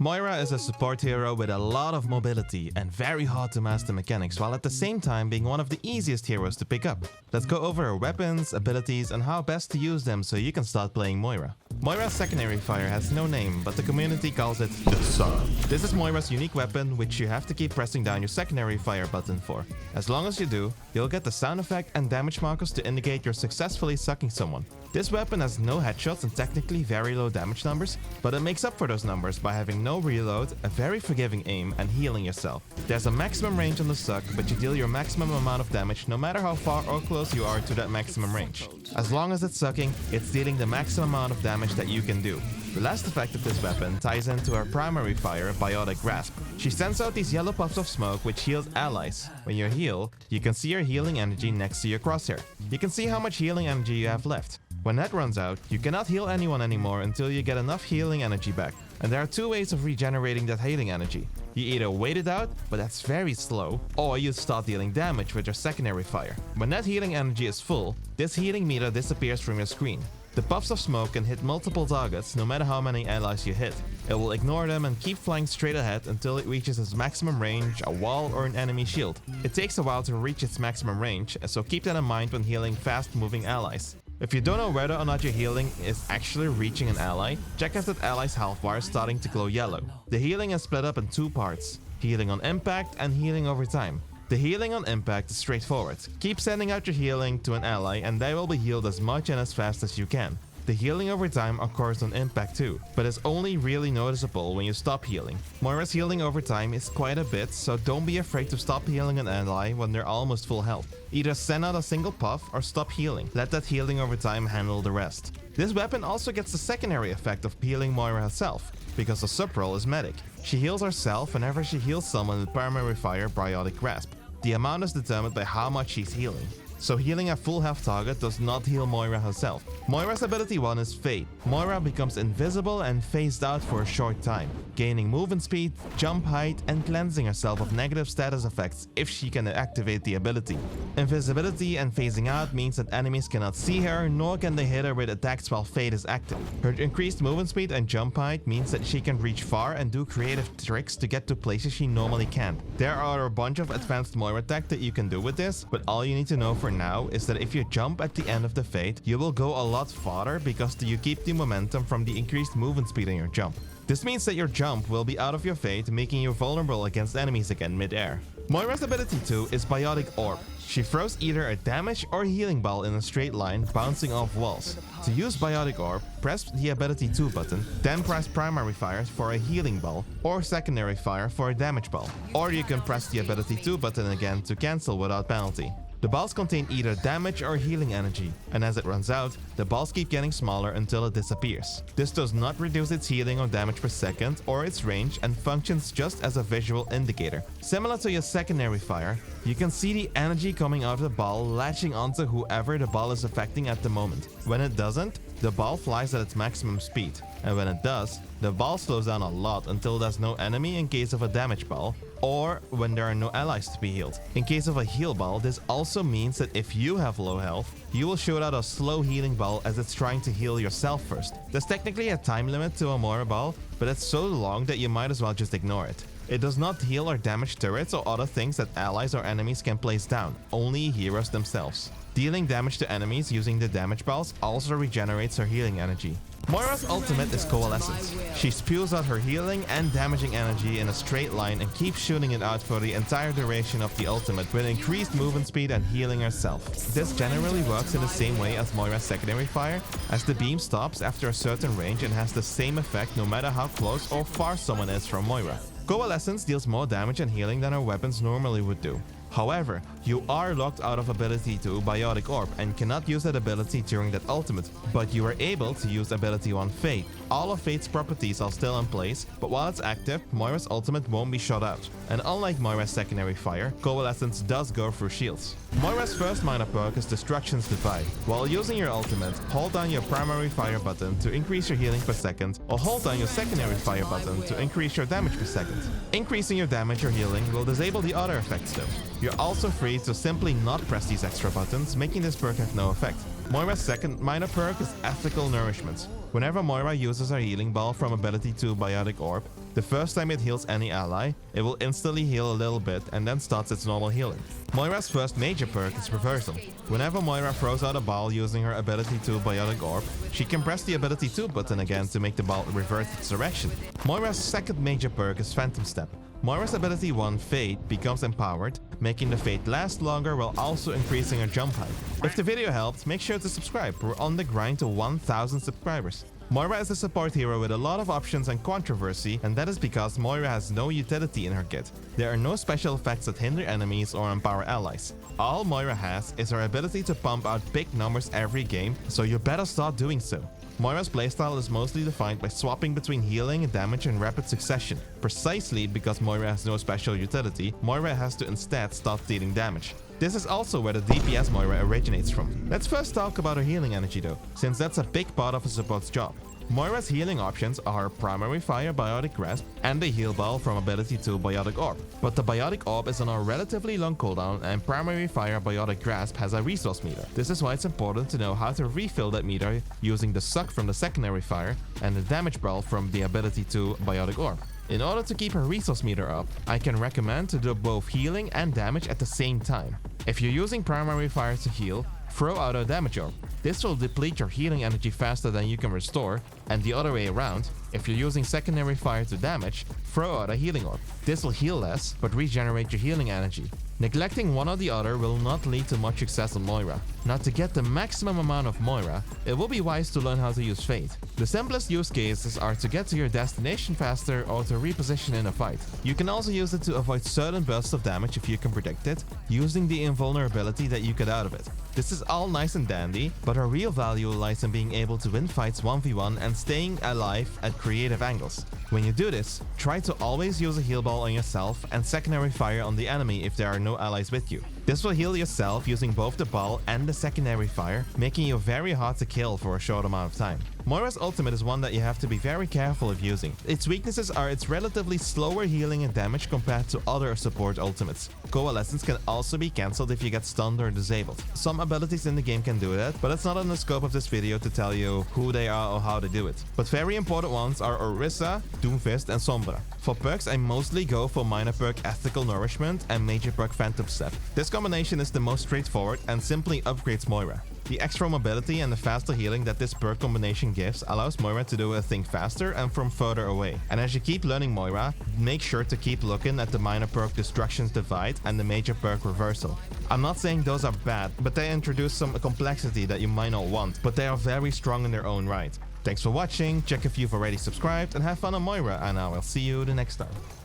Moira is a support hero with a lot of mobility and very hard to master mechanics, while at the same time being one of the easiest heroes to pick up. Let's go over her weapons, abilities, and how best to use them so you can start playing Moira. Moira's secondary fire has no name, but the community calls it the Sun. This is Moira's unique weapon, which you have to keep pressing down your secondary fire button for. As long as you do, you'll get the sound effect and damage markers to indicate you're successfully sucking someone. This weapon has no headshots and technically very low damage numbers, but it makes up for those numbers by having no reload, a very forgiving aim, and healing yourself. There's a maximum range on the suck, but you deal your maximum amount of damage no matter how far or close you are to that maximum range. As long as it's sucking, it's dealing the maximum amount of damage that you can do. The last effect of this weapon ties into her primary fire, Biotic Grasp. She sends out these yellow puffs of smoke which heals allies. When you heal, you can see your healing energy next to your crosshair. You can see how much healing energy you have left. When that runs out, you cannot heal anyone anymore until you get enough healing energy back. And there are two ways of regenerating that healing energy. You either wait it out, but that's very slow, or you start dealing damage with your secondary fire. When that healing energy is full, this healing meter disappears from your screen. The puffs of smoke can hit multiple targets no matter how many allies you hit. It will ignore them and keep flying straight ahead until it reaches its maximum range, a wall or an enemy shield. It takes a while to reach its maximum range, so keep that in mind when healing fast-moving allies. If you don't know whether or not your healing is actually reaching an ally, check if that ally's health bar is starting to glow yellow. The healing is split up in two parts, healing on impact and healing over time. The healing on impact is straightforward. Keep sending out your healing to an ally and they will be healed as much and as fast as you can. The healing over time occurs on impact too, but is only really noticeable when you stop healing. Moira's healing over time is quite a bit, so don't be afraid to stop healing an ally when they're almost full health. Either send out a single puff or stop healing. Let that healing over time handle the rest. This weapon also gets the secondary effect of healing Moira herself, because the sub-role is medic. She heals herself whenever she heals someone with primary fire Biotic Grasp. The amount is determined by how much she's healing. So healing a full health target does not heal Moira herself. Moira's ability 1 is Fade. Moira becomes invisible and phased out for a short time, gaining movement speed, jump height, and cleansing herself of negative status effects if she can activate the ability. Invisibility and phasing out means that enemies cannot see her, nor can they hit her with attacks while Fade is active. Her increased movement speed and jump height means that she can reach far and do creative tricks to get to places she normally can't. There are a bunch of advanced Moira tech that you can do with this, but all you need to know for now is that if you jump at the end of the fade, you will go a lot farther because you keep the momentum from the increased movement speed in your jump. This means that your jump will be out of your fade, making you vulnerable against enemies again mid-air. Moira's ability 2 is Biotic Orb. She throws either a damage or healing ball in a straight line, bouncing off walls. To use Biotic Orb, press the ability 2 button, then press primary fire for a healing ball, or secondary fire for a damage ball. Or you can press the ability 2 button again to cancel without penalty. The balls contain either damage or healing energy, and as it runs out, the balls keep getting smaller until it disappears. This does not reduce its healing or damage per second or its range and functions just as a visual indicator. Similar to your secondary fire, you can see the energy coming out of the ball latching onto whoever the ball is affecting at the moment. When it doesn't, the ball flies at its maximum speed, and when it does, the ball slows down a lot until there's no enemy in case of a damage ball, or when there are no allies to be healed. In case of a heal ball, this also means that if you have low health, you will shoot out a slow healing ball as it's trying to heal yourself first. There's technically a time limit to a Moira ball, but it's so long that you might as well just ignore it. It does not heal or damage turrets or other things that allies or enemies can place down, only heroes themselves. Dealing damage to enemies using the damage balls also regenerates her healing energy. Moira's ultimate is Coalescence. She spews out her healing and damaging energy in a straight line and keeps shooting it out for the entire duration of the ultimate with increased movement speed and healing herself. This generally works in the same way as Moira's secondary fire, as the beam stops after a certain range and has the same effect no matter how close or far someone is from Moira. Coalescence deals more damage and healing than her weapons normally would do. However, you are locked out of ability 2 Biotic Orb and cannot use that ability during that ultimate, but you are able to use ability 1 Fade. All of Fade's properties are still in place, but while it's active, Moira's ultimate won't be shot out. And unlike Moira's secondary fire, Coalescence does go through shields. Moira's first minor perk is Destruction's Divide. While using your ultimate, hold down your primary fire button to increase your healing per second, or hold down your secondary fire button to increase your damage per second. Increasing your damage or healing will disable the other effects though. You're also free to simply not press these extra buttons, making this perk have no effect. Moira's second minor perk is Ethical Nourishment. Whenever Moira uses her healing ball from ability 2 Biotic Orb, The first time it heals any ally, it will instantly heal a little bit and then starts its normal healing. Moira's first major perk is Reversal. Whenever Moira throws out a ball using her ability 2 Biotic Orb, she can press the ability 2 button again to make the ball reverse its direction. Moira's second major perk is Phantom Step. Moira's ability 1 Fate becomes empowered, making the Fate last longer while also increasing her jump height. If the video helped, make sure to subscribe. We're on the grind to 1000 subscribers. Moira is a support hero with a lot of options and controversy, and that is because Moira has no utility in her kit. There are no special effects that hinder enemies or empower allies. All Moira has is her ability to pump out big numbers every game, so you better start doing so. Moira's playstyle is mostly defined by swapping between healing, damage and rapid succession. Precisely because Moira has no special utility, Moira has to instead start dealing damage. This is also where the DPS Moira originates from. Let's first talk about her healing energy though, since that's a big part of a support's job. Moira's healing options are Primary Fire Biotic Grasp and the Heal Ball from ability 2 Biotic Orb. But the Biotic Orb is on a relatively long cooldown and Primary Fire Biotic Grasp has a resource meter. This is why it's important to know how to refill that meter using the Suck from the Secondary Fire and the Damage Ball from the ability 2 Biotic Orb. In order to keep her resource meter up, I can recommend to do both healing and damage at the same time. If you're using Primary Fire to heal, throw out a damage orb. This will deplete your healing energy faster than you can restore, and the other way around, if you're using Secondary Fire to damage, throw out a healing orb. This will heal less, but regenerate your healing energy. Neglecting one or the other will not lead to much success on Moira. Now to get the maximum amount of Moira, it will be wise to learn how to use Fate. The simplest use cases are to get to your destination faster or to reposition in a fight. You can also use it to avoid certain bursts of damage if you can predict it, using the invulnerability that you get out of it. This is all nice and dandy, but our real value lies in being able to win fights 1v1 and staying alive at creative angles. When you do this, try to always use a heal ball on yourself and Secondary Fire on the enemy if there are no allies with you. This will heal yourself using both the ball and the Secondary Fire, making you very hard to kill for a short amount of time. Moira's ultimate is one that you have to be very careful of using. Its weaknesses are its relatively slower healing and damage compared to other support ultimates. Coalescence can also be cancelled if you get stunned or disabled. Some abilities in the game can do that, but it's not in the scope of this video to tell you who they are or how they do it. But very important ones are Orisa, Doomfist and Sombra. For perks, I mostly go for minor perk Ethical Nourishment and major perk Phantom Step. This combination is the most straightforward and simply upgrades Moira. The extra mobility and the faster healing that this perk combination gives allows Moira to do a thing faster and from further away. And as you keep learning Moira, make sure to keep looking at the minor perk Destruction's Divide and the major perk Reversal. I'm not saying those are bad, but they introduce some complexity that you might not want, but they are very strong in their own right. Thanks for watching, check if you've already subscribed, and have fun on Moira, and I will see you the next time.